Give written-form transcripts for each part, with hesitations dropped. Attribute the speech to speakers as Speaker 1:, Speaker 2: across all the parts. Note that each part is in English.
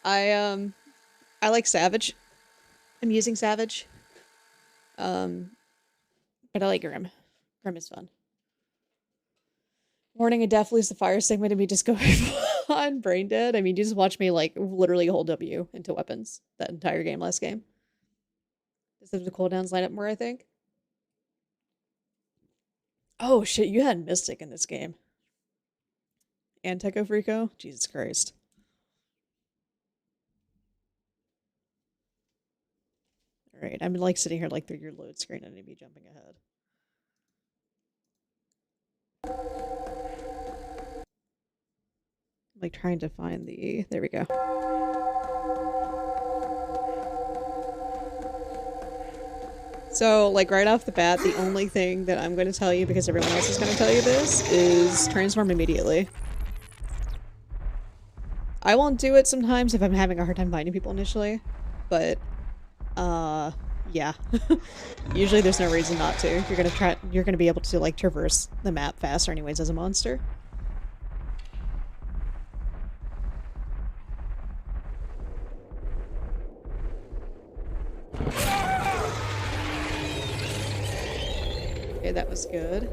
Speaker 1: I like Savage. I'm using Savage. But I like Grim. Grim is fun. Warning, a death leaves the fire segment to me just going on brain dead. I mean, you just watch me like literally hold W into weapons that entire game last game. Does the cooldowns line up more, I think? Oh shit, you had Mystic in this game. And Techo Frico? Jesus Christ. Alright, I'm like sitting here like through your load screen and I'd be jumping ahead. I'm like trying to find the... There we go. So, like, right off the bat, the only thing that I'm going to tell you, because everyone else is going to tell you this, is transform immediately. I won't do it sometimes if I'm having a hard time finding people initially, but, yeah. Usually there's no reason not to. You're gonna be able to, like, traverse the map faster anyways as a monster. Okay, that was good.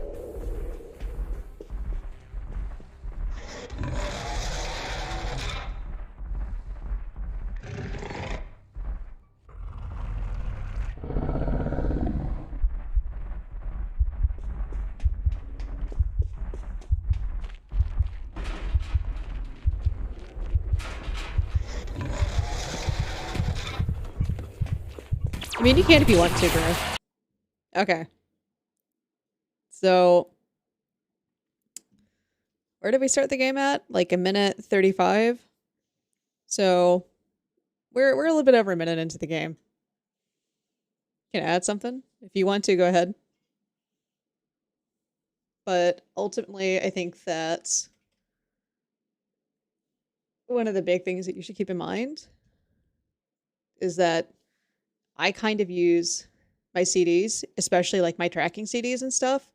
Speaker 1: I mean, you can if you want to, bro. Okay. So, where did we start the game at? Like a minute 35? So, we're a little bit over a minute into the game. Can I add something? If you want to, go ahead. But ultimately, I think that one of the big things that you should keep in mind is that I kind of use my CDs, especially like my tracking CDs and stuff.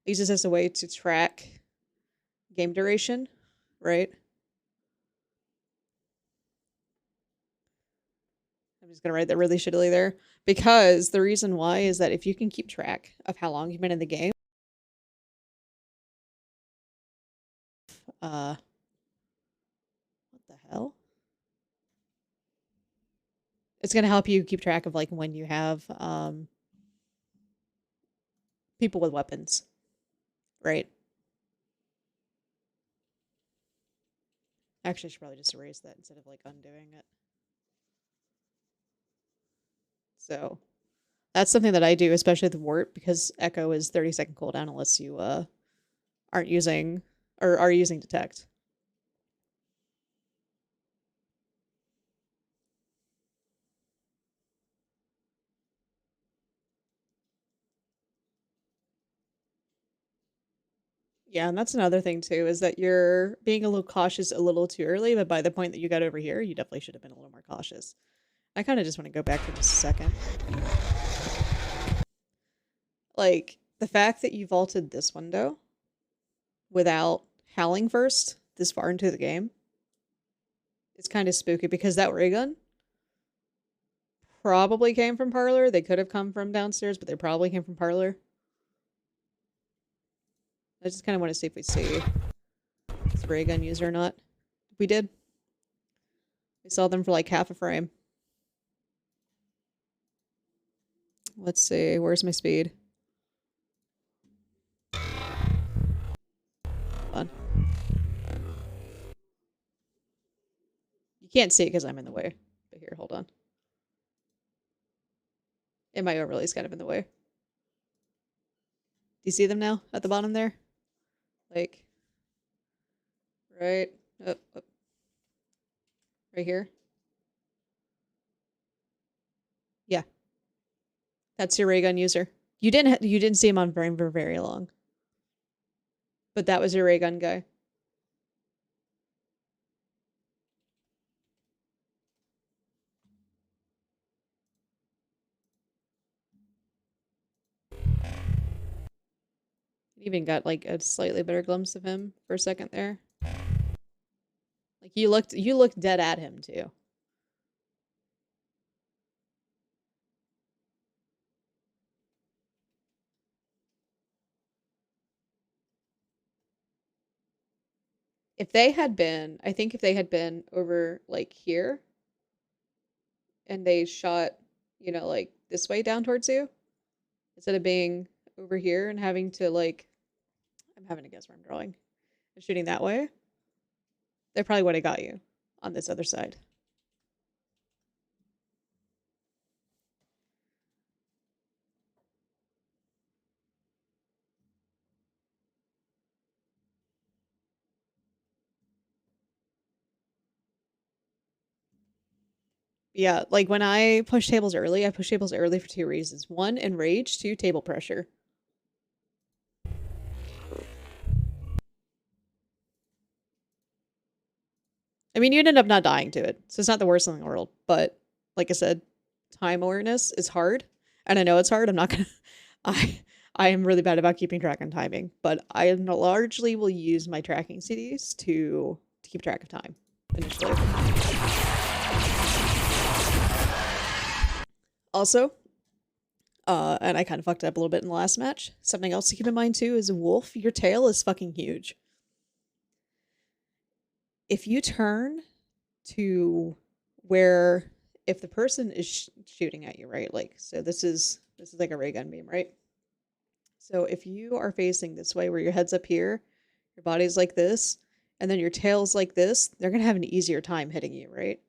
Speaker 1: I use this as a way to track game duration, right? I'm just gonna write that really shittily there. Because the reason why is that if you can keep track of how long you've been in the game, what the hell? It's gonna help you keep track of like when you have people with weapons, right? Actually, I should probably just erase that instead of like undoing it. So that's something that I do, especially with Wart, because Echo is 30-second cooldown unless you aren't using or are using Detect. Yeah, and that's another thing too, is that you're being a little cautious a little too early, but by the point that you got over here, you definitely should have been a little more cautious. I kind of just want to go back for just a second. Like, the fact that you vaulted this window without howling first this far into the game is kind of spooky, because that ray gun probably came from Parlor. They could have come from downstairs, but they probably came from Parlor. I just kind of want to see if we see this ray gun user or not. We did. We saw them for like half a frame. Let's see. Where's my speed? Hold on. You can't see it because I'm in the way. But here, hold on. And my overlay's kind of in the way. Do you see them now at the bottom there? Like, right up. Right here. Yeah. That's your ray gun user. You didn't see him on frame for very long. But that was your ray gun guy. Even got like a slightly better glimpse of him for a second there. Like you looked dead at him too. If they had been, I think if they had been over like here and they shot, you know, like this way down towards you, instead of being over here and having to like, I'm having to guess where I'm drawing, and shooting that way, they probably would have got you on this other side. Yeah, like when I push tables early, I push tables early for two reasons. One, enrage. Two, table pressure. I mean, you'd end up not dying to it, so it's not the worst thing in the world. But like I said, time awareness is hard, and I know it's hard. I'm not gonna. I am really bad about keeping track on timing, but I largely will use my tracking CDs to keep track of time initially. Also, and I kind of fucked it up a little bit in the last match. Something else to keep in mind too is Wolf, your tail is fucking huge. If you turn to where, if the person is shooting at you, right? Like, so this is like a ray gun beam, right? So if you are facing this way, where your head's up here, your body's like this, and then your tail's like this, they're gonna have an easier time hitting you, right?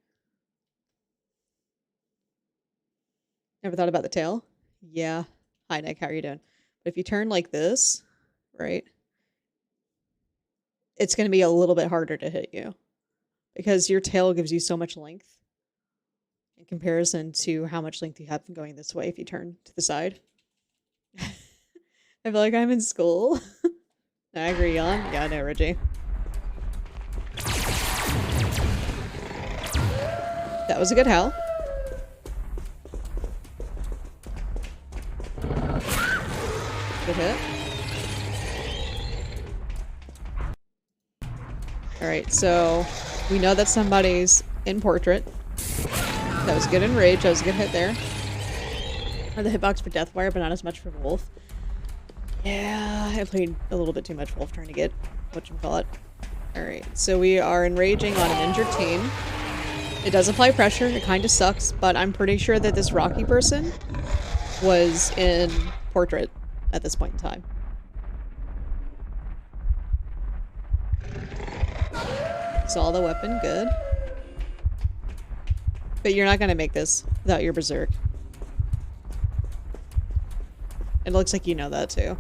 Speaker 1: Never thought about the tail? Yeah. Hi, Nick. How are you doing? But if you turn like this, right, it's going to be a little bit harder to hit you because your tail gives you so much length in comparison to how much length you have going this way if you turn to the side. I feel like I'm in school. I agree on. Yeah, no, Reggie. That was a good howl. Good hit. Alright, so we know that somebody's in portrait. That was good in rage. That was a good hit there. Or the hitbox for Deathwire, but not as much for Wolf. Yeah, I played a little bit too much Wolf trying to get whatchamacallit. Alright, so we are enraging on an injured team. It does apply pressure. It kind of sucks, but I'm pretty sure that this Rocky person was in portrait at this point in time. Saw the weapon, good. But you're not gonna make this without your berserk. It looks like you know that too.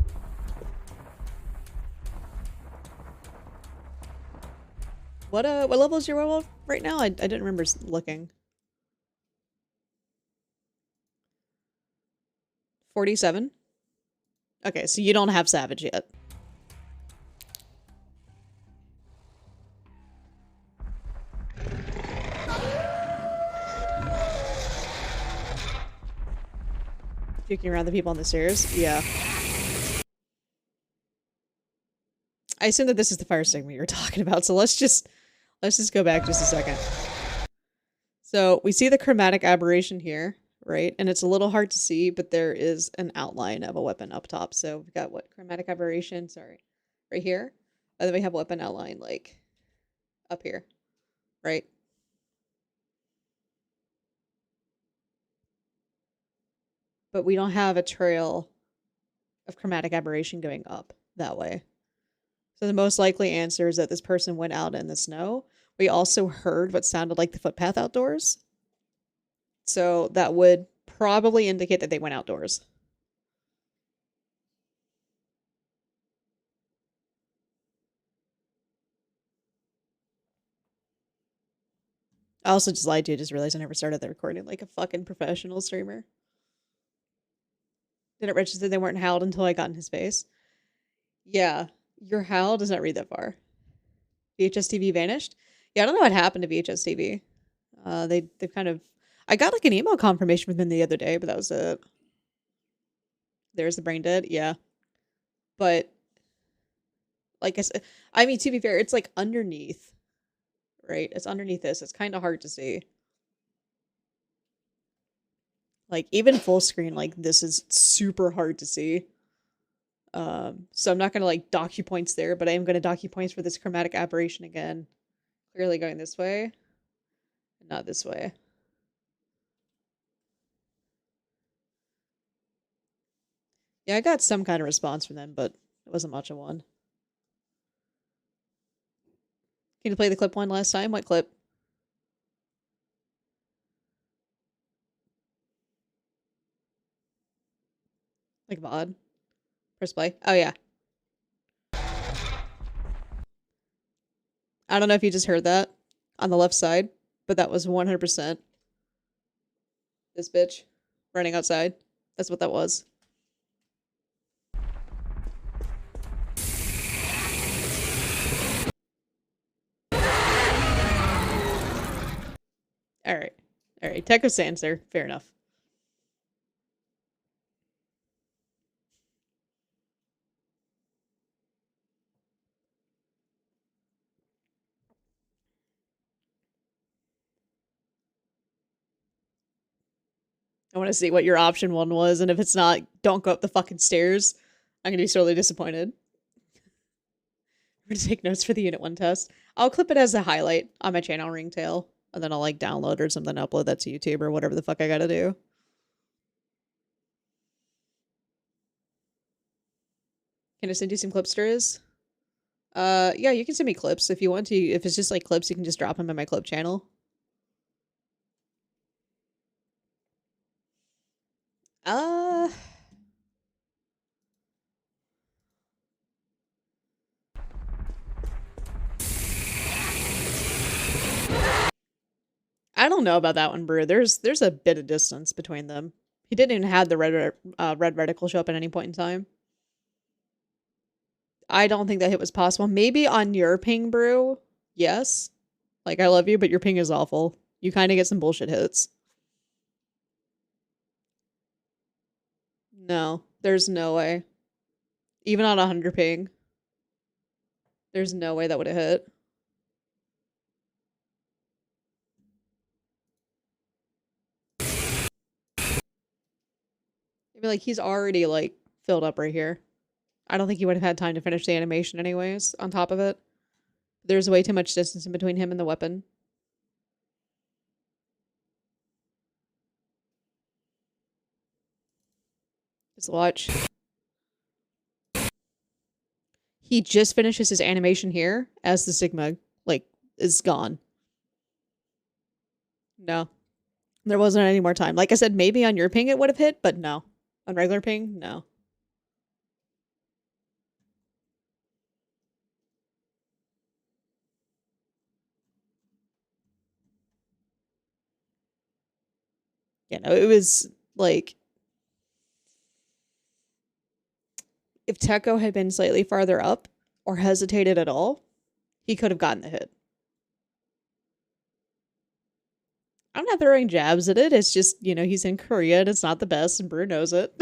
Speaker 1: What level is your werewolf right now? I didn't remember looking. 47? Okay, so you don't have Savage yet. Juking around the people on the stairs? Yeah. I assume that this is the fire stigma you're talking about, so let's just go back just a second. So we see the chromatic aberration here, right? And it's a little hard to see, but there is an outline of a weapon up top. So we've got what? Chromatic aberration, sorry. Right here. And then we have weapon outline, like, up here. Right? But we don't have a trail of chromatic aberration going up that way. So the most likely answer is that this person went out in the snow. We also heard what sounded like the footpath outdoors. So that would probably indicate that they went outdoors. I also just lied to you. Just realized I never started the recording like a fucking professional streamer. Didn't register they weren't howled until I got in his face. Yeah, your howl does not read that far. VHS TV vanished? Yeah, I don't know what happened to VHS TV. They've kind of... I got like an email confirmation from them the other day, but that was it. There's the brain dead, yeah. But like I said, I mean, to be fair, it's like underneath, right? It's underneath this. It's kind of hard to see. Like even full screen, like this is super hard to see. So I'm not gonna like dock you points there, but I am gonna dock you points for this chromatic aberration again. Clearly going this way, not this way. Yeah, I got some kind of response from them, but it wasn't much of one. Can you play the clip one last time? What clip? Like VoD? Press play? Oh, yeah. I don't know if you just heard that on the left side, but that was 100% this bitch running outside. That's what that was. Alright. Alright, Tech was sans there. Fair enough. I want to see what your option one was, and if it's not, don't go up the fucking stairs. I'm gonna be sorely disappointed. I'm gonna take notes for the Unit 1 test. I'll clip it as a highlight on my channel, Ringtail, and then I'll like download or something, upload that to YouTube or whatever the fuck I gotta do. Can I send you some clipsters? Yeah, you can send me clips if you want to. If it's just like clips, you can just drop them in my clip channel. I don't know about that one, Brew. There's a bit of distance between them. He didn't even have the red reticle show up at any point in time. I don't think that hit was possible. Maybe on your ping, Brew. Yes. Like, I love you, but your ping is awful. You kind of get some bullshit hits. No, there's no way. Even on 100 ping, there's no way that would have hit. Maybe like he's already like filled up right here. I don't think he would have had time to finish the animation anyways, on top of it. There's way too much distance in between him and the weapon. Just watch. He just finishes his animation here as the Sigma, like, is gone. No. There wasn't any more time. Like I said, maybe on your ping it would have hit, but no. On regular ping, no. Yeah, no, it was, like... If Techo had been slightly farther up, or hesitated at all, he could have gotten the hit. I'm not throwing jabs at it, it's just, you know, he's in Korea and it's not the best, and Brew knows it.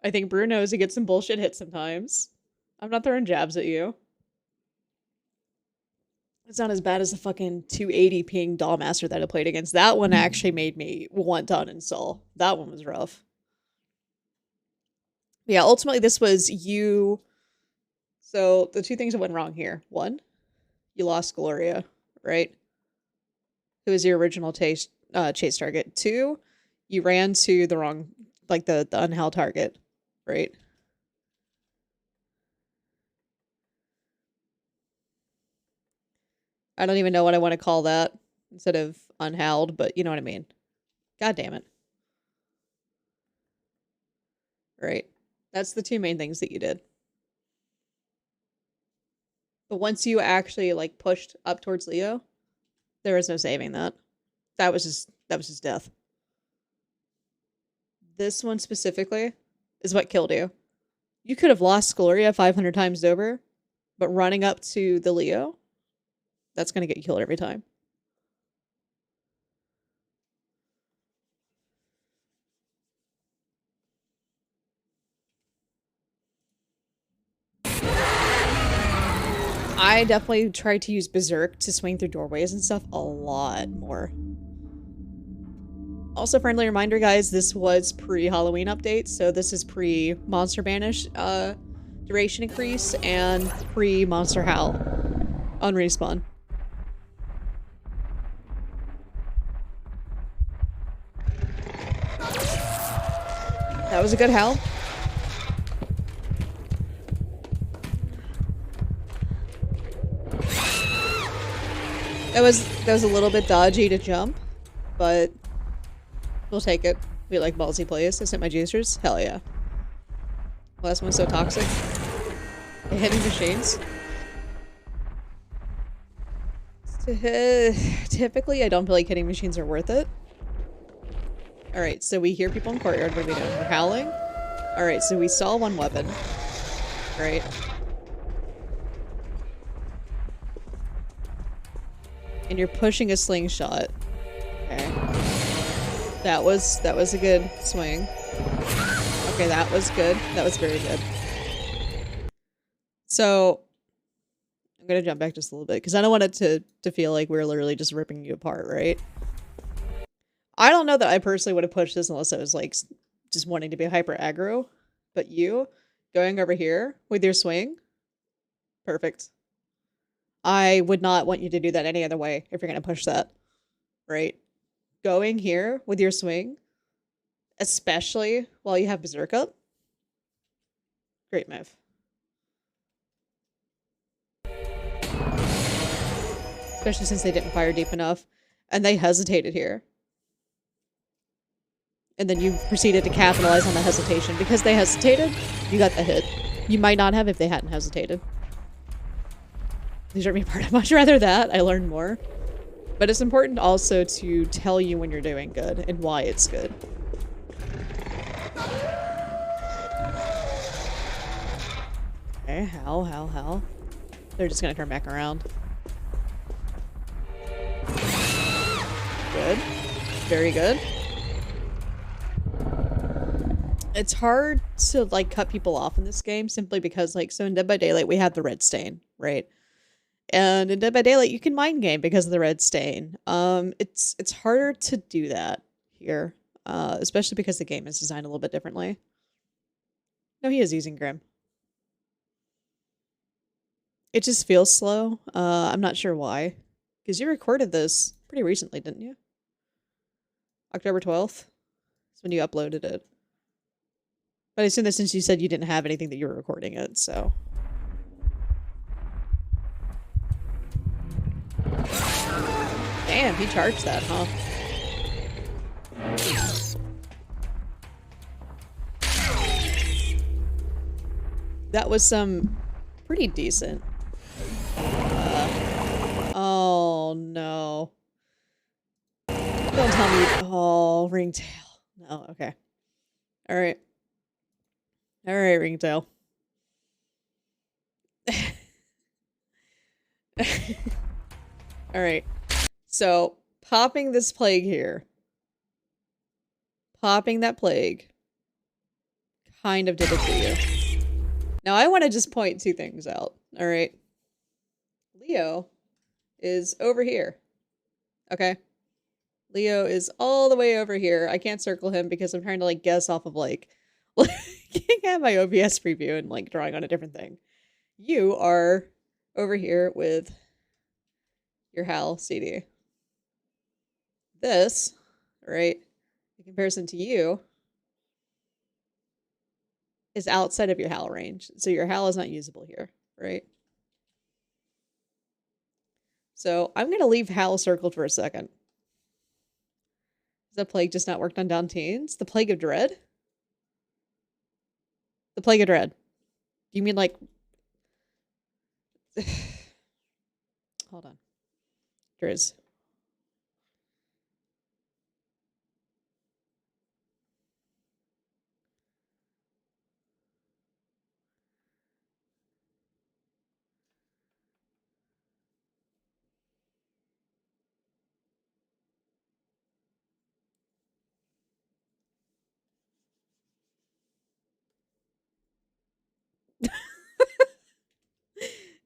Speaker 1: I think Brew knows he gets some bullshit hits sometimes. I'm not throwing jabs at you. It's not as bad as the fucking 280 ping Dollmaster that I played against. That one actually made me want to uninstall. That one was rough. Yeah, ultimately this was you. So the two things that went wrong here. One, you lost Gloria, right? Who was your original chase target. Two, you ran to the wrong, like the unheld target, right? I don't even know what I want to call that instead of unheld, but you know what I mean. God damn it. Right. That's the two main things that you did. But once you actually like pushed up towards Leo, there was no saving that. That was his death. This one specifically is what killed you. You could have lost Gloria 500 times over, but running up to the Leo, that's going to get you killed every time. I definitely tried to use Berserk to swing through doorways and stuff a lot more. Also, friendly reminder, guys, this was pre-Halloween update, so this is pre-Monster Banish duration increase and pre-Monster Howl on respawn. That was a good howl. That was a little bit dodgy to jump, but we'll take it. We like ballsy plays. I sent my juicers. Hell yeah. Last one's so toxic. Hitting machines. Typically, I don't feel like hitting machines are worth it. Alright, so we hear people in courtyard. What are we doing? We're howling? Alright, so we saw one weapon. Right. And you're pushing a slingshot. Okay. That was a good swing. Okay, that was good. That was very good. So I'm gonna jump back just a little bit because I don't want it to feel like we're literally just ripping you apart, right? I don't know that I personally would have pushed this unless I was like just wanting to be hyper aggro, but you going over here with your swing, perfect. I would not want you to do that any other way if you're gonna push that, right? Going here with your swing, especially while you have Berserk up, great move. Especially since they didn't fire deep enough and they hesitated here. And then you proceeded to capitalize on the hesitation. Because they hesitated, you got the hit. You might not have if they hadn't hesitated. These are me part. I'd much rather that. I learned more. But it's important also to tell you when you're doing good and why it's good. Okay, how? They're just gonna turn back around. Good. Very good. It's hard to, like, cut people off in this game simply because, like, so in Dead by Daylight we have the red stain, right? And in Dead by Daylight you can mind game because of the red stain. It's harder to do that here, especially because the game is designed a little bit differently. No, he is using Grim. It just feels slow. I'm not sure why. Because you recorded this pretty recently, didn't you? October 12th? That's when you uploaded it. But I assume that since you said you didn't have anything that you were recording it, so... Damn, he charged that, huh? That was some pretty decent. Oh no. Don't tell me. Oh, Ringtail. No, okay. Alright. Alright, Ringtail. Alright. So, popping this plague here. Popping that plague. Kind of did it to you. Now, I want to just point two things out. Alright. Leo is over here. Okay? Leo is all the way over here. I can't circle him because I'm trying to, like, guess off of, like, looking at my OBS preview and, like, drawing on a different thing. You are over here with your HAL CD. This, right, in comparison to you, is outside of your HAL range. So your HAL is not usable here, right? So I'm going to leave HAL circled for a second. Is the plague just not worked on down teens? The Plague of Dread? The Plague of Dread. Do you mean like... Hold on. Driz.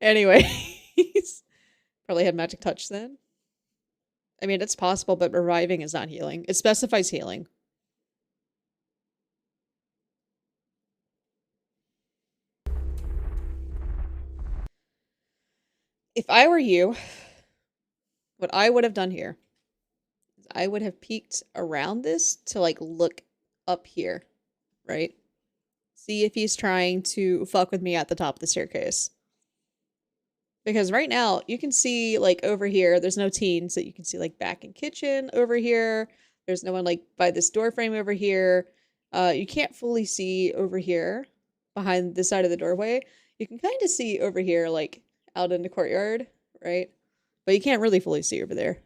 Speaker 1: Anyways. Probably had magic touch then. I mean, it's possible, but reviving is not healing. It specifies healing. If I were you, what I would have done here is I would have peeked around this to like look up here, right? See if he's trying to fuck with me at the top of the staircase. Because right now you can see like over here, there's no teens that you can see like back in kitchen over here. There's no one like by this door frame over here. You can't fully see over here behind the side of the doorway. You can kind of see over here like out in the courtyard, right? But you can't really fully see over there.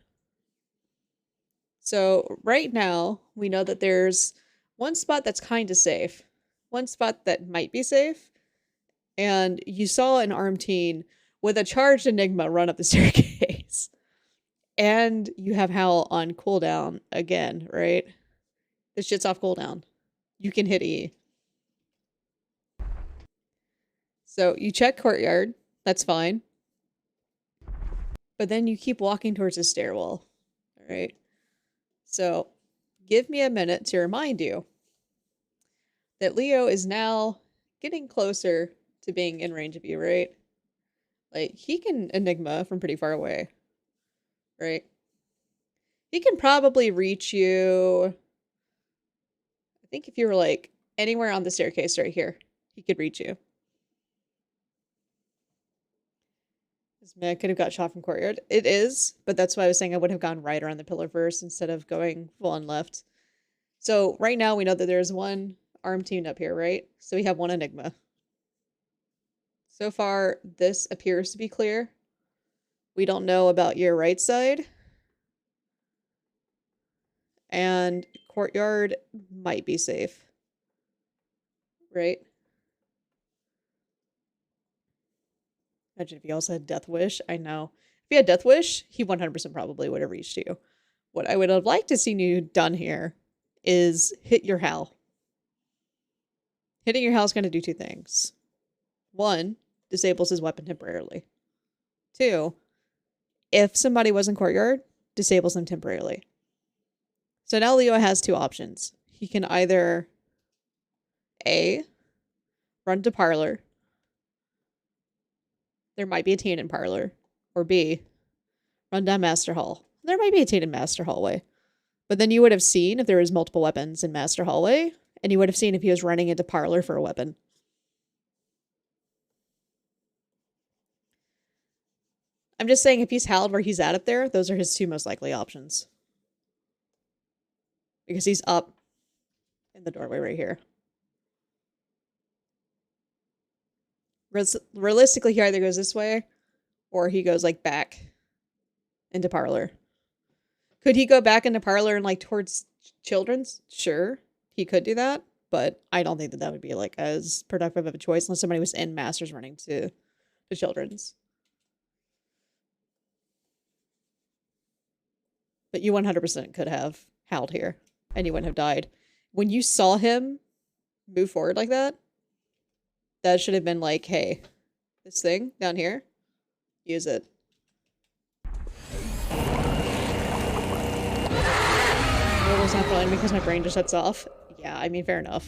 Speaker 1: So right now we know that there's one spot that's kind of safe, one spot that might be safe, and you saw an armed teen with a charged Enigma run up the staircase. And you have Howl on cooldown again, right? This shit's off cooldown. You can hit E. So you check courtyard. That's fine. But then you keep walking towards the stairwell. Alright? So give me a minute to remind you that Leo is now getting closer to being in range of you, right? Like, he can Enigma from pretty far away. Right? He can probably reach you. I think if you were, like, anywhere on the staircase right here, he could reach you. This man could have got shot from courtyard. It is, but that's why I was saying I would have gone right around the pillar first instead of going full on left. So, right now we know that there's one armed team up here, right? So we have one Enigma. So far, this appears to be clear. We don't know about your right side. And courtyard might be safe. Right? Imagine if he also had Death Wish. I know. If he had Death Wish, he 100% probably would have reached you. What I would have liked to see you done here is hit your Howl. Hitting your Howl is going to do two things. One, disables his weapon temporarily. Two, if somebody was in courtyard, disables them temporarily. So now Leo has two options. He can either A, run to parlor. There might be a teen in parlor. Or B, run down Master Hall. There might be a teen in Master Hallway. But then you would have seen if there was multiple weapons in Master Hallway, and you would have seen if he was running into parlor for a weapon. I'm just saying if he's howled where he's at up there, those are his two most likely options. Because he's up in the doorway right here. Realistically, he either goes this way or he goes like back into parlor. Could he go back into parlor and like towards children's? Sure, he could do that, but I don't think that that would be like as productive of a choice unless somebody was in Masters running to children's. But you 100% could have howled here and you wouldn't have died. When you saw him move forward like that, that should have been like, hey, this thing down here, use it. Roll's not fine because my brain just shuts off. Yeah, I mean, fair enough.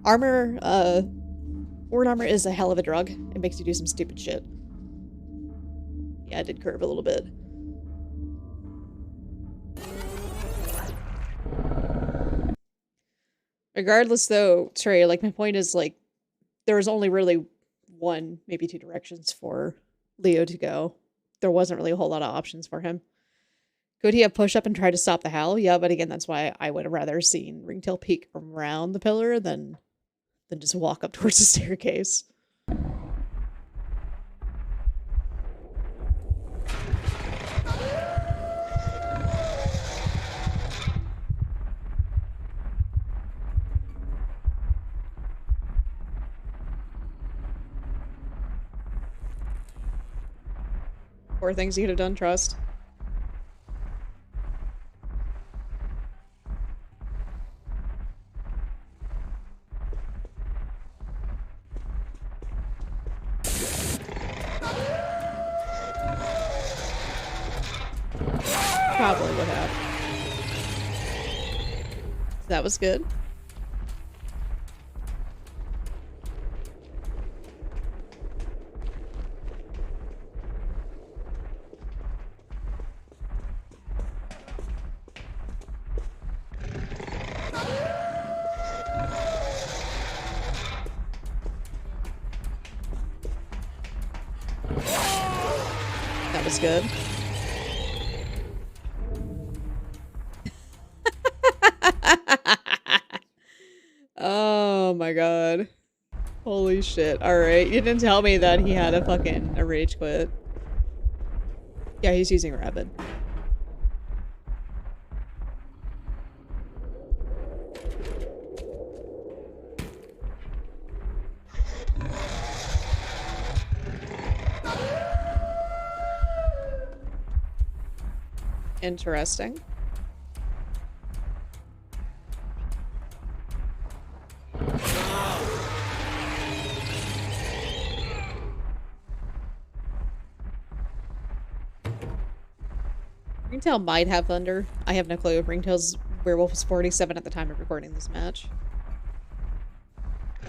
Speaker 1: Armor, ward armor is a hell of a drug. It makes you do some stupid shit. Yeah, it did curve a little bit. Regardless, though, Trey, like, my point is, like, there was only really one, maybe two directions for Leo to go. There wasn't really a whole lot of options for him. Could he have pushed up and tried to stop the howl? Yeah, but again, that's why I would have rather seen Ringtail peek around the pillar than just walk up towards the staircase. Four things you could have done, trust. probably would have. So that was good. That was good. Oh my god. Holy shit. Alright, you didn't tell me that he had a rage quit. Yeah, he's using Rabid. Interesting. Ringtail might have thunder. I have no clue. Ringtail's werewolf was 47 at the time of recording this match.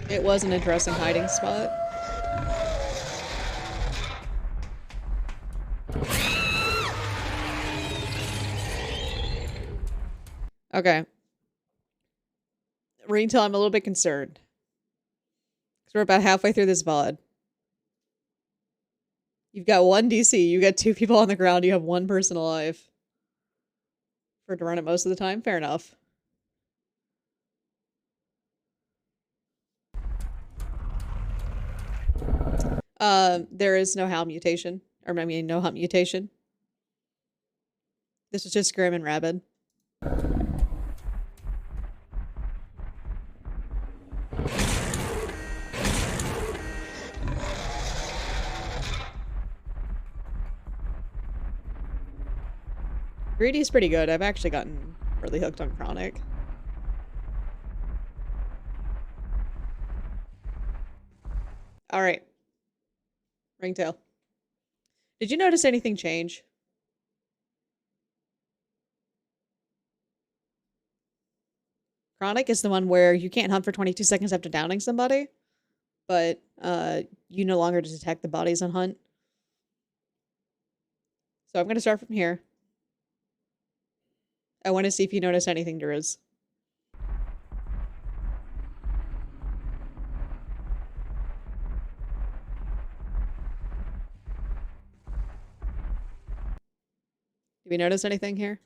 Speaker 1: It was an interesting hiding spot. Okay. Ringtail, I'm a little bit concerned. Because we're about halfway through this VoD. You've got one DC, you got 2 people on the ground, you have 1 person alive. For to run it most of the time? Fair enough. There is no HAL mutation. Or, I mean, no HUNT mutation. This is just Grim and Rabid. Greedy is pretty good. I've actually gotten really hooked on Chronic. Alright. Ringtail. Did you notice anything change? Chronic is the one where you can't hunt for 22 seconds after downing somebody, but you no longer detect the bodies on hunt. So I'm going to start from here. I want to see if you notice anything, Driz. Do we notice anything here?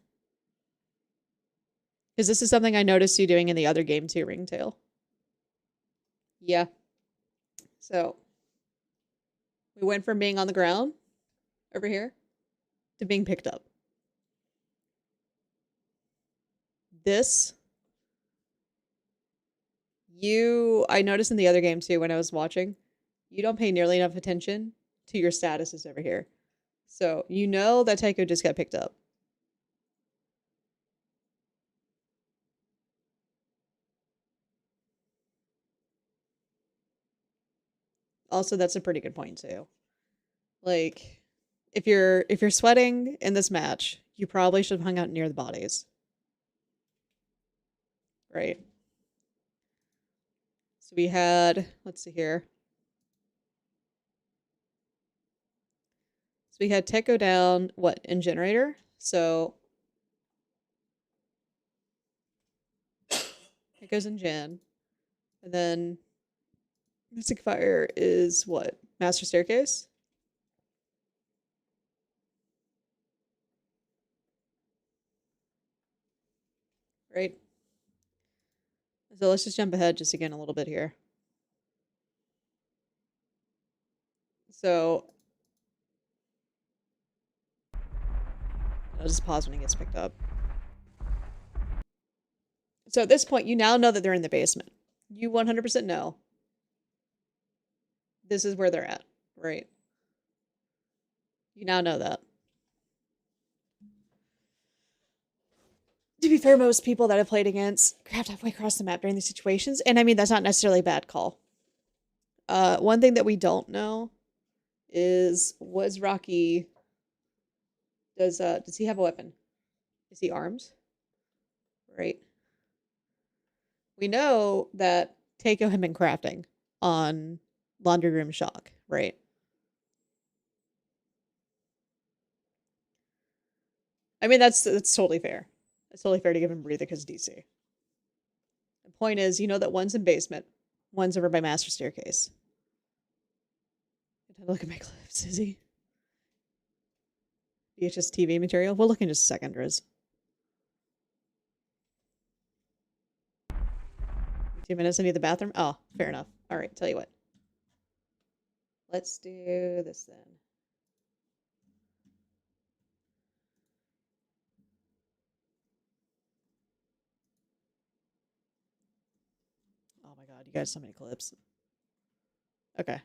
Speaker 1: Because this is something I noticed you doing in the other game too, Ringtail. Yeah. So, we went from being on the ground, over here, to being picked up. This, I noticed in the other game too when I was watching, you don't pay nearly enough attention to your statuses over here. So, you know that Tycho just got picked up. Also, that's a pretty good point too. Like, if you're sweating in this match, you probably should have hung out near the bodies. Right? So we had, let's see here. So we had Tech go down, what, in Generator? So it goes in Gen. And then Mystic Fire is what? Master Staircase? Right? So let's just jump ahead just again a little bit here. So I'll just pause when he gets picked up. So at this point, you now know that they're in the basement. You 100% know this is where they're at, right? You now know that. To be fair, most people that I've played against craft halfway across the map during these situations, and I mean, that's not necessarily a bad call. One thing that we don't know is, was Rocky, does he have a weapon? Is he armed? Right. We know that Takeo had been crafting on Laundry Room Shock, right? I mean, that's totally fair. It's totally fair to give him breather because DC. The point is, you know that one's in basement, one's over by Master Staircase. Look at my clips, is he? VHS TV material? We'll look in just a second, Riz. 2 minutes, I need the bathroom? Oh, fair enough. Alright, tell you what. Let's do this then. Oh my god, you guys, so many clips. Okay.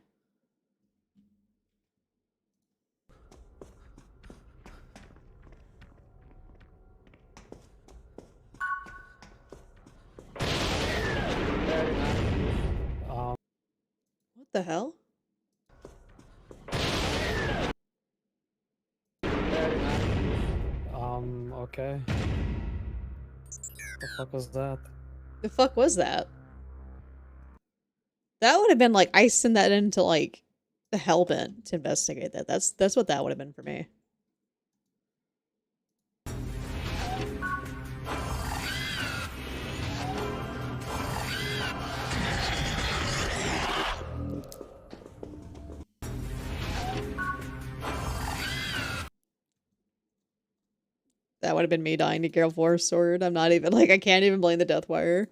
Speaker 1: What the hell?
Speaker 2: Okay. The fuck was that?
Speaker 1: The fuck was that? That would have been like, I send that into like the Hellbent to investigate that. That's what that would have been for me. That would have been me dying to Gale Force Sword. I'm not even, like, I can't even blame the Deathwire.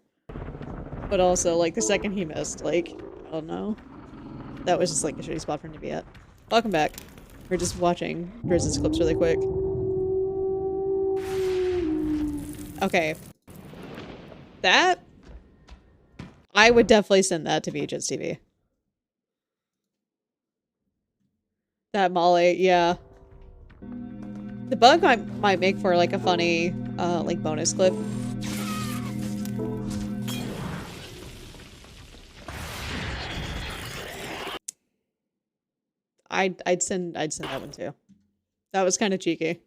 Speaker 1: But also, like, the second he missed, like, I don't know. That was just, like, a shitty spot for him to be at. Welcome back. We're just watching Grizz's clips really quick. Okay. That... I would definitely send that to VHS TV. That Molly, yeah. The bug might make for, like, a funny, like, bonus clip. I'd send that one too. That was kind of cheeky.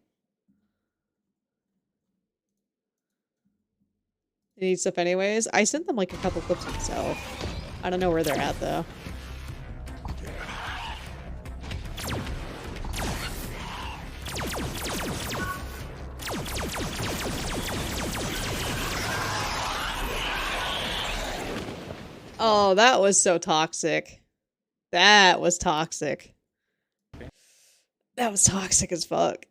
Speaker 1: They need stuff anyways. I sent them like a couple clips myself. I don't know where they're at though. Oh, that was so toxic. That was toxic. That was toxic as fuck.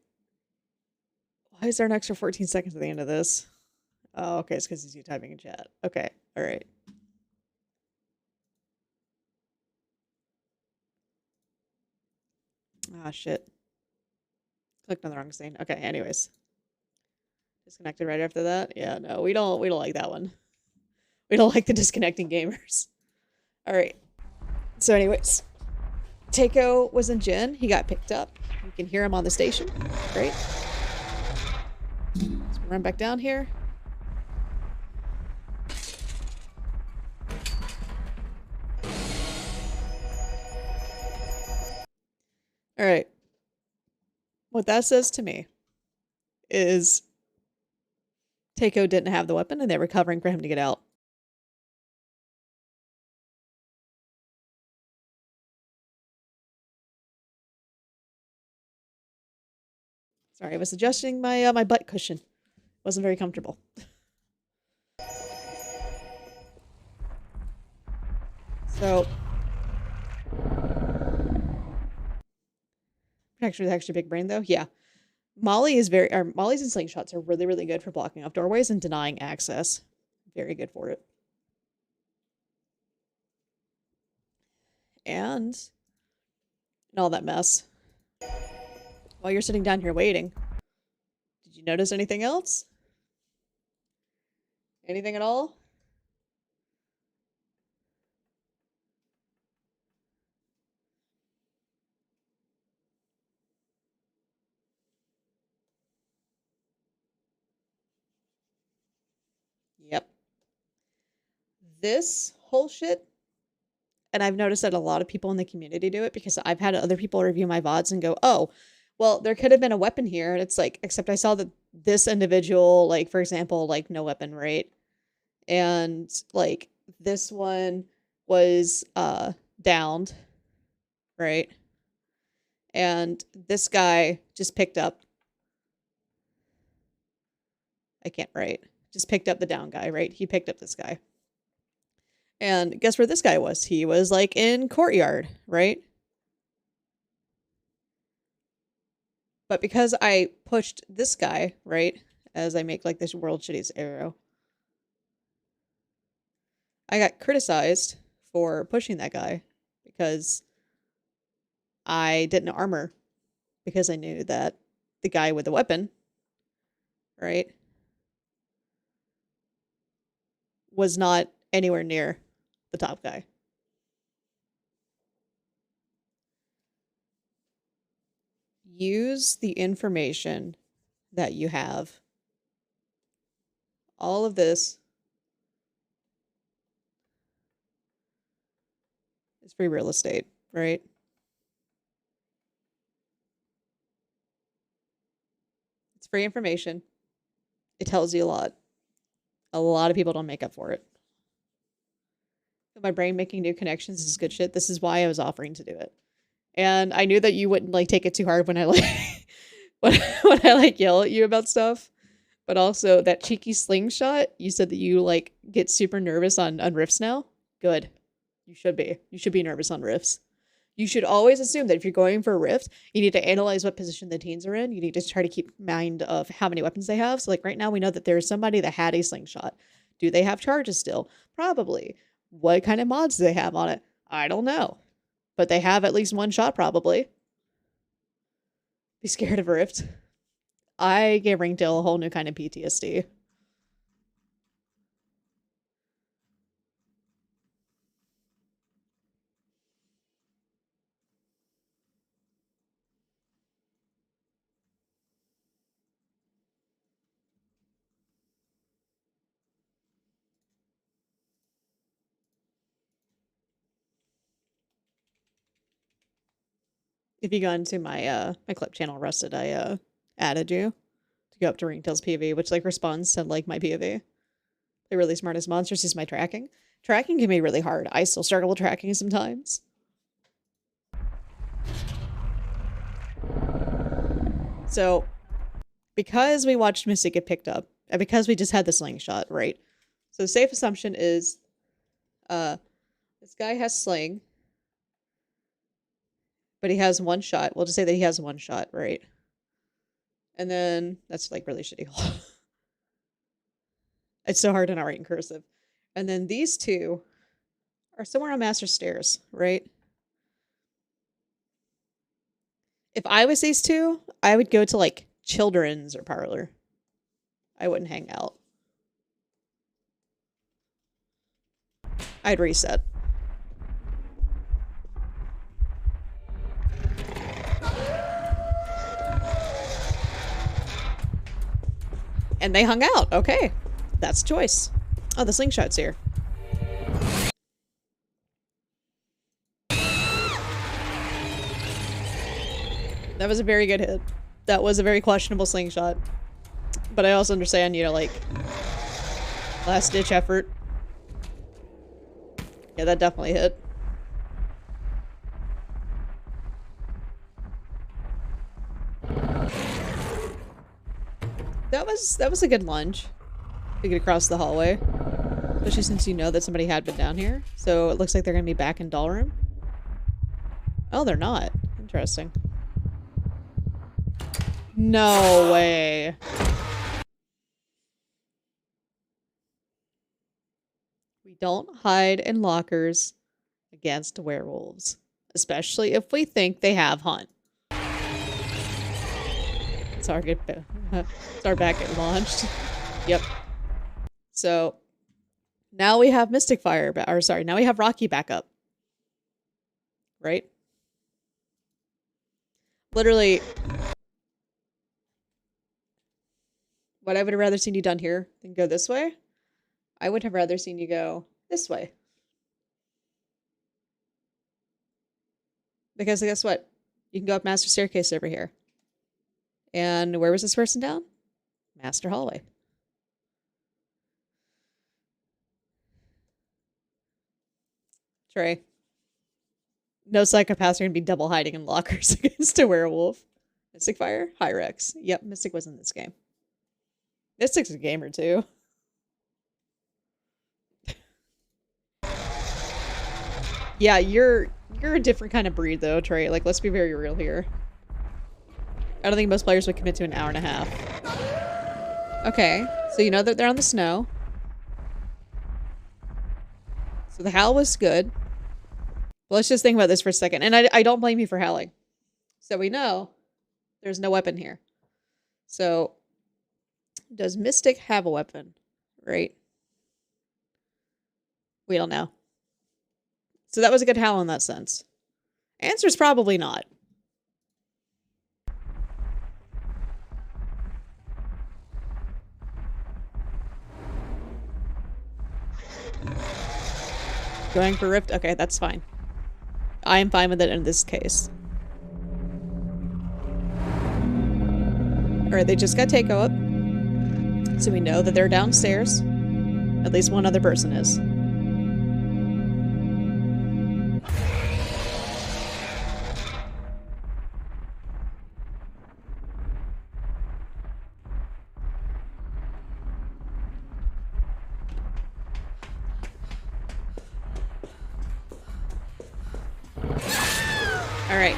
Speaker 1: Why is there an extra 14 seconds at the end of this? Oh, okay, it's because he's you typing in chat. Okay, alright. Ah, shit. Clicked on the wrong scene. Okay, anyways. Disconnected right after that? Yeah, no, we don't like that one. We don't like the disconnecting gamers. Alright. So anyways. Takeo was in Jin. He got picked up. You can hear him on the station. Great. Let's run back down here. Alright. What that says to me is Takeo didn't have the weapon and they were covering for him to get out. Sorry, I was adjusting my my butt cushion. Wasn't very comfortable. So extra big brain though. Yeah, Molly's and slingshots are really, really good for blocking off doorways and denying access. Very good for it. And all that mess. While you're sitting down here waiting, did you notice anything else? Anything at all? Yep. This whole shit, and I've noticed that a lot of people in the community do it because I've had other people review my VODs and go, oh, well, there could have been a weapon here. And it's like, except I saw that this individual, like, for example, like, no weapon, right? And, like, this one was, downed, right? And this guy just picked up, I can't write, just picked up the down guy, right? He picked up this guy. And guess where this guy was? He was, like, in courtyard, right? But because I pushed this guy, right, as I make, like, this world shittiest arrow, I got criticized for pushing that guy because I didn't armor, because I knew that the guy with the weapon, right, was not anywhere near the top guy. Use the information that you have. All of this is free real estate, right? It's free information. It tells you a lot. A lot of people don't make up for it. My brain making new connections is good shit. This is why I was offering to do it. And I knew that you wouldn't like take it too hard when I like when I like yell at you about stuff. But also that cheeky slingshot, you said that you like get super nervous on rifts now. Good. You should be. You should be nervous on rifts. You should always assume that if you're going for a rift, you need to analyze what position the teens are in. You need to try to keep mind of how many weapons they have. So like right now we know that there's somebody that had a slingshot. Do they have charges still? Probably. What kind of mods do they have on it? I don't know. But they have at least one shot probably. Be scared of a rift. I gave Ringtail a whole new kind of PTSD. If you go into my my clip channel Rusted, I added you to go up to Ringtail's PV, which like responds to like my PV. They're really smart as monsters. Is my tracking. Tracking can be really hard. I still struggle with tracking sometimes. So, because we watched Mystic get picked up, and because we just had the slingshot, right? So, safe assumption is, this guy has sling, but he has one shot. We'll just say that he has one shot, right? And then that's like really shitty. It's so hard to not write in cursive. And then these two are somewhere on Master Stairs, right? If I was these two, I would go to like Children's or Parlor. I wouldn't hang out. I'd reset. And they hung out. Okay. That's a choice. Oh, the slingshot's here. That was a very good hit. That was a very questionable slingshot. But I also understand, you know, like, last ditch effort. Yeah, that definitely hit. That was a good lunge to get across the hallway. Especially since you know that somebody had been down here. So it looks like they're gonna be back in doll room. Oh, they're not. Interesting. No way. We don't hide in lockers against werewolves. Especially if we think they have hunt. Target start back at launched. Yep. So now we have Mystic Fire, or sorry, now we have Rocky back up. Right? Literally, what I would have rather seen you done here than go this way, I would have rather seen you go this way. Because guess what? You can go up Master Staircase over here. And where was this person down? Master hallway. Trey. No psychopaths are going to be double hiding in lockers against a werewolf. Mystic Fire? Hyrex. Yep, Mystic was in this game. Mystic's a gamer too. Yeah, you're a different kind of breed though, Trey. Like, let's be very real here. I don't think most players would commit to an hour and a half. Okay, so you know that they're on the snow. So the howl was good. But let's just think about this for a second. And I don't blame you for howling. So we know there's no weapon here. So does Mystic have a weapon? Right? We don't know. So that was a good howl in that sense. Answer's probably not. Going for Rift? Okay, that's fine. I am fine with it in this case. Alright, they just got Takeo up. So we know that they're downstairs. At least one other person is. Alright.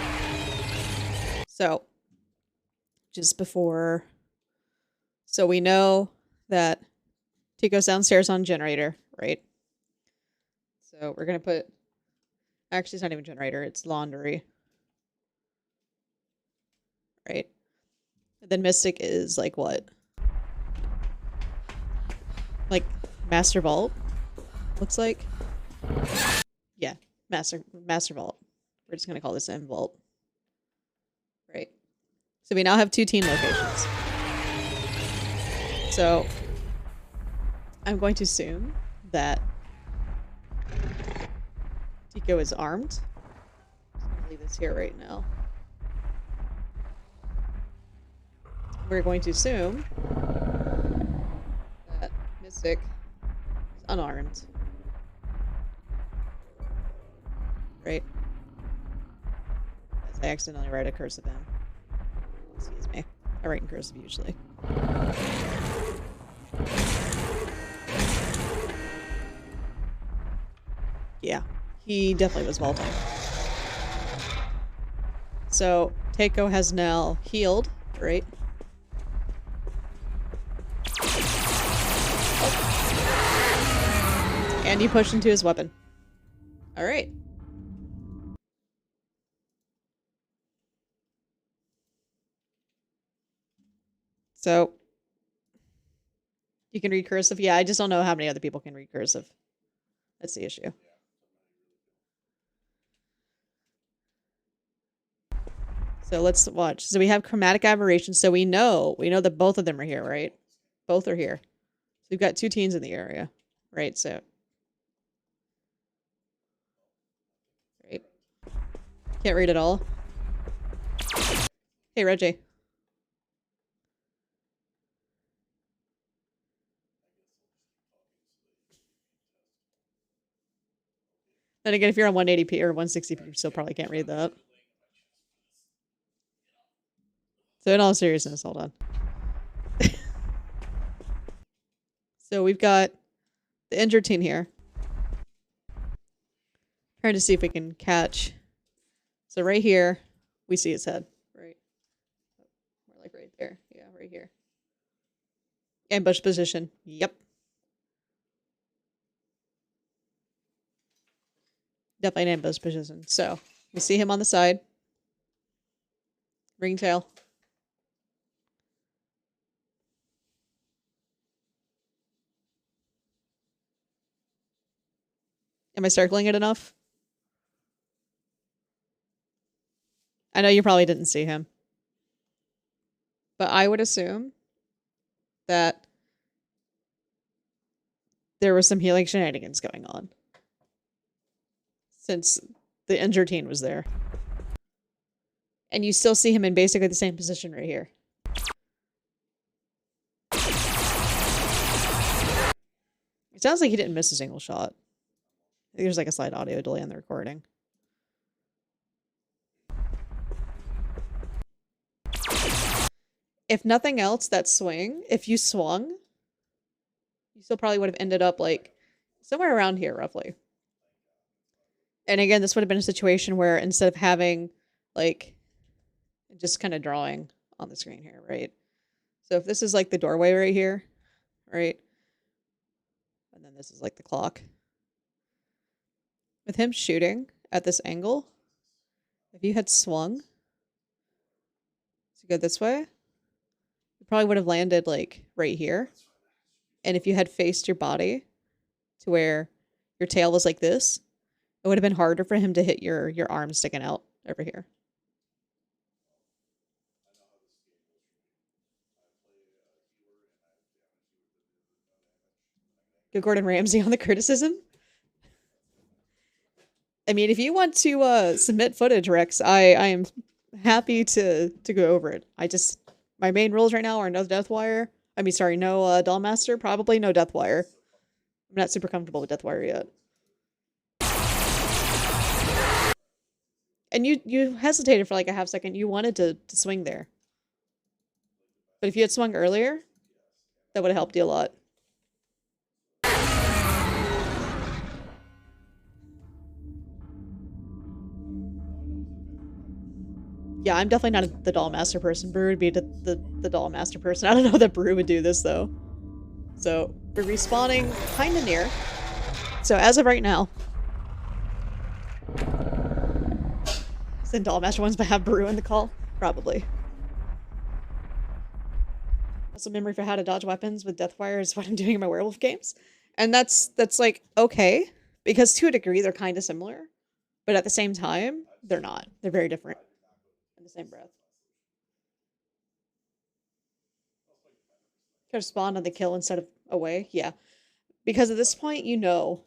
Speaker 1: So, just before... So we know that Tico's downstairs on generator, right? So we're gonna put... Actually, it's not even generator, it's laundry. Right? And then Mystic is like what? Like Master Vault? Looks like? Yeah, Master Vault. We're just gonna call this M Vault. Right. So we now have 2 team locations. So I'm going to assume that Tico is armed. I'm just gonna leave this here right now. We're going to assume that Mystic is unarmed. Right? As I accidentally write a cursive in. Excuse me. I write in cursive usually. Yeah, he definitely was vaulting. So, Takeo has now healed, right? And he pushed into his weapon. Alright. So, you can read cursive? Yeah, I just don't know how many other people can read cursive. That's the issue. So let's watch. So we have chromatic aberration. So we know that both of them are here, right? Both are here. So we've got 2 teens in the area, right? So, right. Can't read at all. Hey, Reggie. Then again, if you're on 180p or 160p, you still probably can't read that. So in all seriousness, hold on. So we've got the injured teen here. Trying to see if we can catch. So right here, we see his head. Right. More like right there. Yeah, right here. Ambush position. Yep. Definitely an ambush position. So we see him on the side. Ringtail. Am I circling it enough? I know you probably didn't see him. But I would assume that there was some healing shenanigans going on. Since the injured teen was there. And you still see him in basically the same position right here. It sounds like he didn't miss a single shot. I think there's like a slight audio delay on the recording. If nothing else, that swing, if you swung, you still probably would have ended up like somewhere around here, roughly. And again, this would have been a situation where instead of having like just kind of drawing on the screen here, right? So if this is like the doorway right here, right? And then this is like the clock. With him shooting at this angle, if you had swung to go this way, you probably would have landed like right here. And if you had faced your body to where your tail was like this, it would have been harder for him to hit your arm sticking out over here. Go Gordon Ramsay on the criticism. I mean, if you want to submit footage, Rex, I am happy to go over it. My main rules right now are no Deathwire. I mean, sorry, no Dollmaster, probably no Deathwire. I'm not super comfortable with Deathwire yet. And you hesitated for like a half second. You wanted to swing there. But if you had swung earlier, that would have helped you a lot. Yeah, I'm definitely not the Dollmaster person. Brew would be the Dollmaster person. I don't know that Brew would do this, though. So, we're respawning kind of near. So, as of right now... Then Dollmaster ones but have Brew in the call? Probably. Also, memory for how to dodge weapons with Deathwire is what I'm doing in my werewolf games. And that's like, okay. Because to a degree, they're kind of similar. But at the same time, they're not. They're very different. In the same breath. Could have spawned on the kill instead of away? Yeah. Because at this point, you know.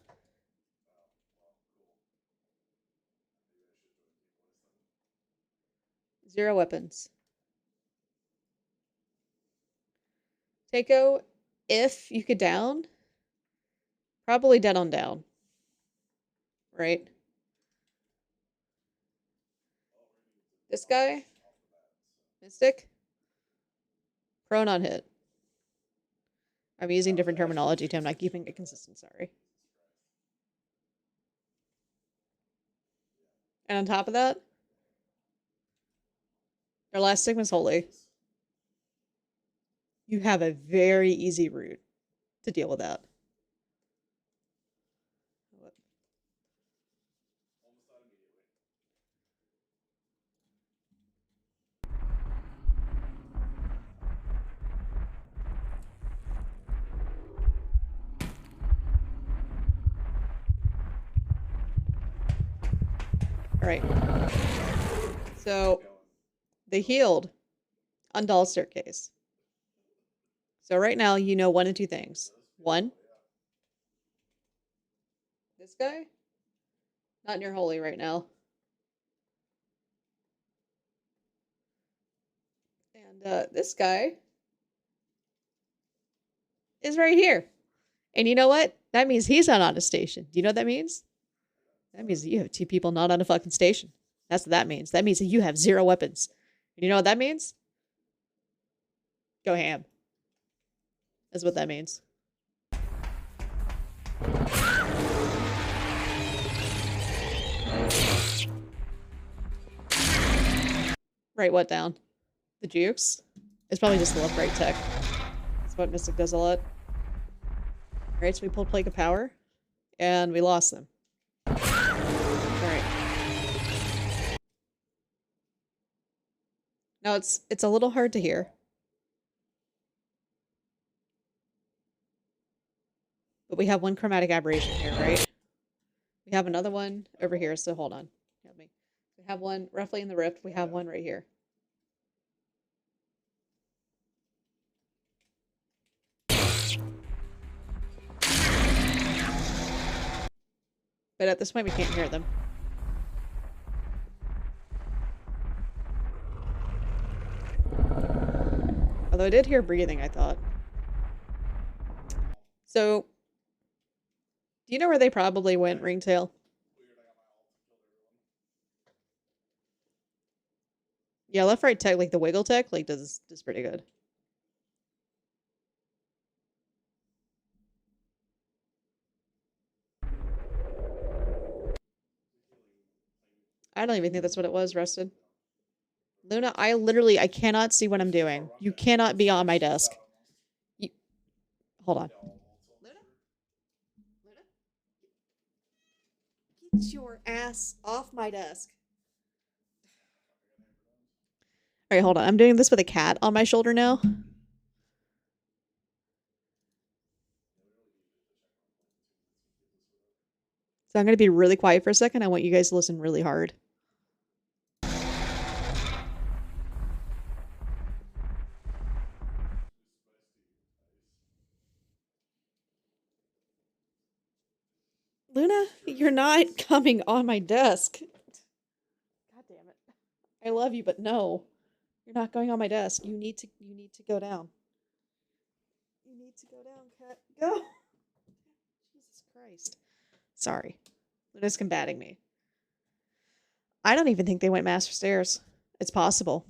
Speaker 1: Zero weapons. Takeo, if you could down, probably dead on down. Right? This guy, Mystic, prone on hit. I'm using different terminology, Tim. I'm not keeping it consistent, sorry. And on top of that, their last Sigma's holy. You have a very easy route to deal with that. All right. So they healed on Doll Staircase. So right now, you know one of two things. One, this guy, not near holy right now. And this guy is right here. And you know what? That means he's not on a station. Do you know what that means? That means that you have two people not on a fucking station. That's what that means. That means that you have zero weapons. And you know what that means? Go ham. That's what that means. Right, what down? The jukes? It's probably just the left right tech. That's what Mystic does a lot. Alright, so we pulled Plague of Power. And we lost them. Alright. Now it's a little hard to hear. But we have one chromatic aberration here, right? We have another one over here, so hold on. Help me. We have one roughly in the rift. We have one right here. But at this point, we can't hear them. Although I did hear breathing, I thought. So, Do you know where they probably went, Ringtail? Yeah, left right tech, like the wiggle tech, like does pretty good. I don't even think that's what it was, Rusted. Luna, I cannot see what I'm doing. You cannot be on my desk. Hold on. Luna? Luna? Get your ass off my desk. Alright, hold on. I'm doing this with a cat on my shoulder now. So I'm going to be really quiet for a second. I want you guys to listen really hard. Luna, you're not coming on my desk. God damn it. I love you, but no. You're not going on my desk. You need to go down. You need to go down, cat. Go. Jesus Christ. Sorry. Luna's combating me. I don't even think they went master stairs. It's possible.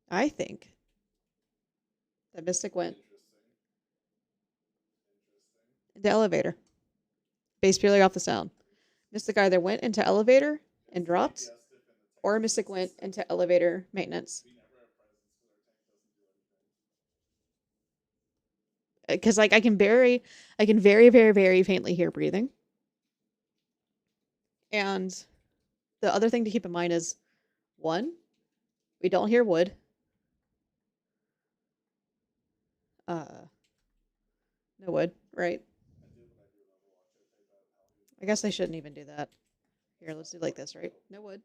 Speaker 1: I think that Mystic went into elevator. Based purely off the sound. Mystic either went into elevator and dropped, or Mystic went into elevator maintenance. Because like I can very, very, very faintly hear breathing. And the other thing to keep in mind is, one, we don't hear wood. No wood, right? I guess I shouldn't even do that. Here, let's do like this, right? No wood.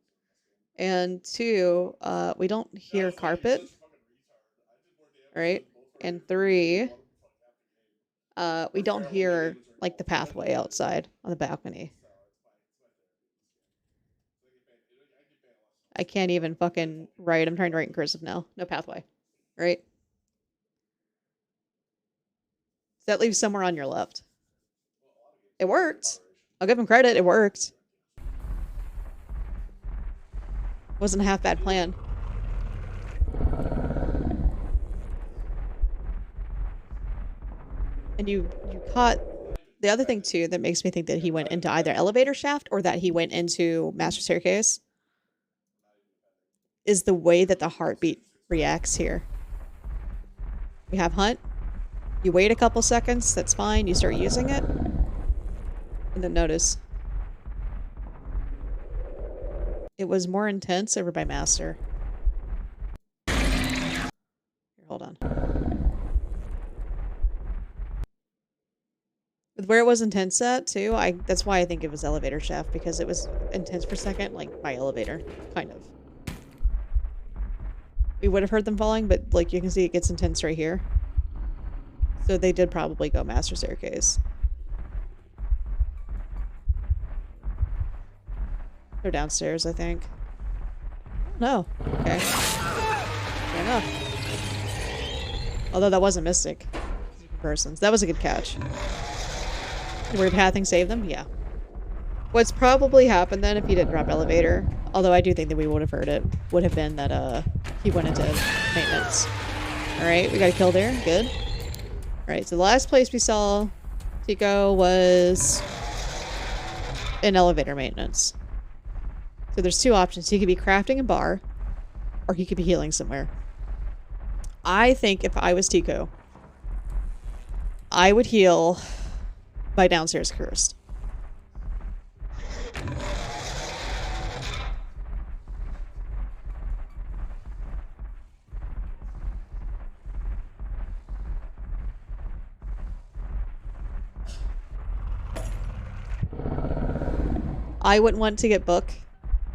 Speaker 1: And two, we don't hear carpet. Right? And three, we don't hear like the pathway outside on the balcony. I can't even fucking write. I'm trying to write in cursive now. No pathway. Right? So that leaves somewhere on your left. It worked. I'll give him credit. It worked. Wasn't a half bad plan. And you caught the other thing too that makes me think that he went into either elevator shaft or that he went into master staircase is the way that the heartbeat reacts here. You have hunt. You wait a couple seconds. That's fine. You start using it. And then notice. It was more intense over by master. Here, hold on. With where it was intense at, too, that's why I think it was elevator shaft, because it was intense for a second, like, by elevator. Kind of. We would have heard them falling, but, like, you can see it gets intense right here. So they did probably go master staircase. They're downstairs, I think. No. Okay. Fair enough. Although that wasn't Mystic. Persons. That was a good catch. Weird pathing saved them? Yeah. What's probably happened then if he didn't drop elevator, although I do think that we would have heard it, would have been that he went into maintenance. Alright, we got a kill there. Good. Alright, so the last place we saw Tico was in elevator maintenance. So there's two options. He could be crafting a bar, or he could be healing somewhere. I think if I was Tico, I would heal by downstairs cursed. I wouldn't want to get book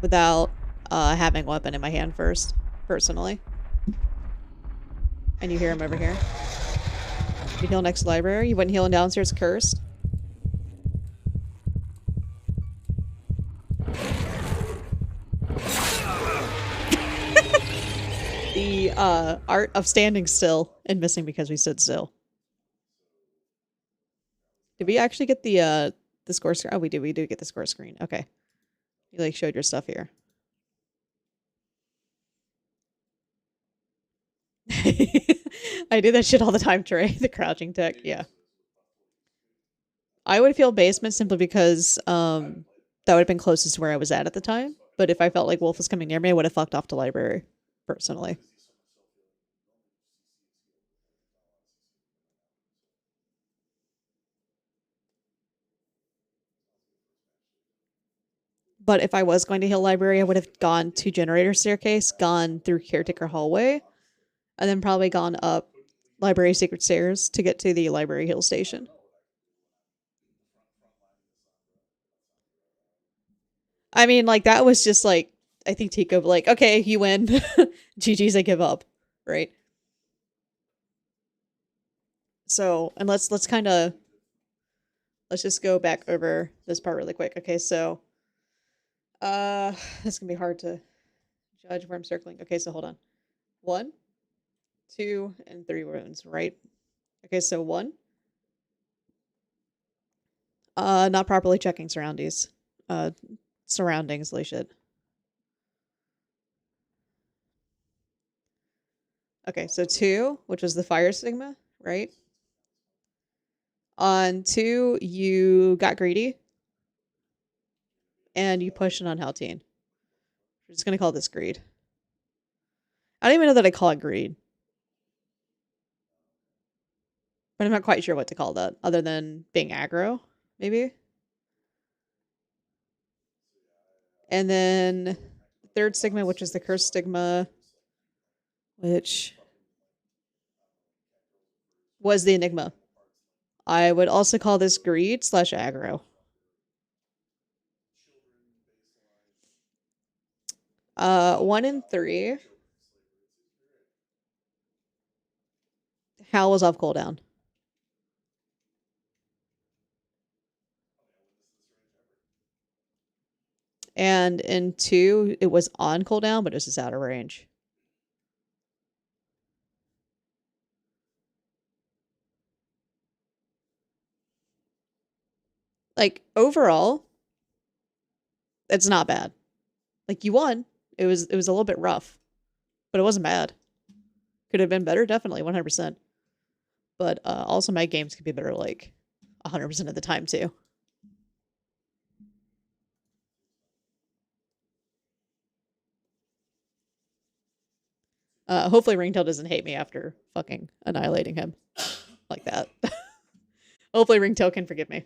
Speaker 1: without having weapon in my hand first, personally. And you hear him over here. You heal next to library. You wouldn't heal in downstairs cursed. the art of standing still and missing because we stood still. Did we actually get the score screen? Oh, we do. We do get the score screen. Okay. You like showed your stuff here. I do that shit all the time, Trey. The crouching tech. Yeah. I would feel basement simply because that would have been closest to where I was at the time. But if I felt like Wolf was coming near me, I would have fucked off to library, personally. But if I was going to heal library, I would have gone to generator staircase, gone through caretaker hallway, and then probably gone up library secret stairs to get to the library heal station. I mean, like, that was just like, I think Tico, like, okay, you win. GG's, I give up. Right? So, and let's kind of, let's just go back over this part really quick. Okay, so, this can be hard to judge where I'm circling. Okay, so hold on. 1, 2, and 3 wounds, right? Okay, so 1. Not properly checking surroundings. Surroundings, like shit. Okay, so 2, which was the fire stigma, right? On 2, you got greedy. And you pushed it on Haltine. We're just gonna call this greed. I don't even know that I call it greed. But I'm not quite sure what to call that, other than being aggro, maybe? And then 3rd stigma, which is the curse stigma, which was the enigma. I would also call this greed / aggro. 1 and 3. Hal was off cooldown. And in 2, it was on cooldown, but it was just out of range. Like, overall, it's not bad. Like, you won. It was a little bit rough, but it wasn't bad. Could have been better, definitely, 100%. But also, my games could be better, like, 100% of the time, too. Hopefully Ringtail doesn't hate me after fucking annihilating him like that. Hopefully Ringtail can forgive me.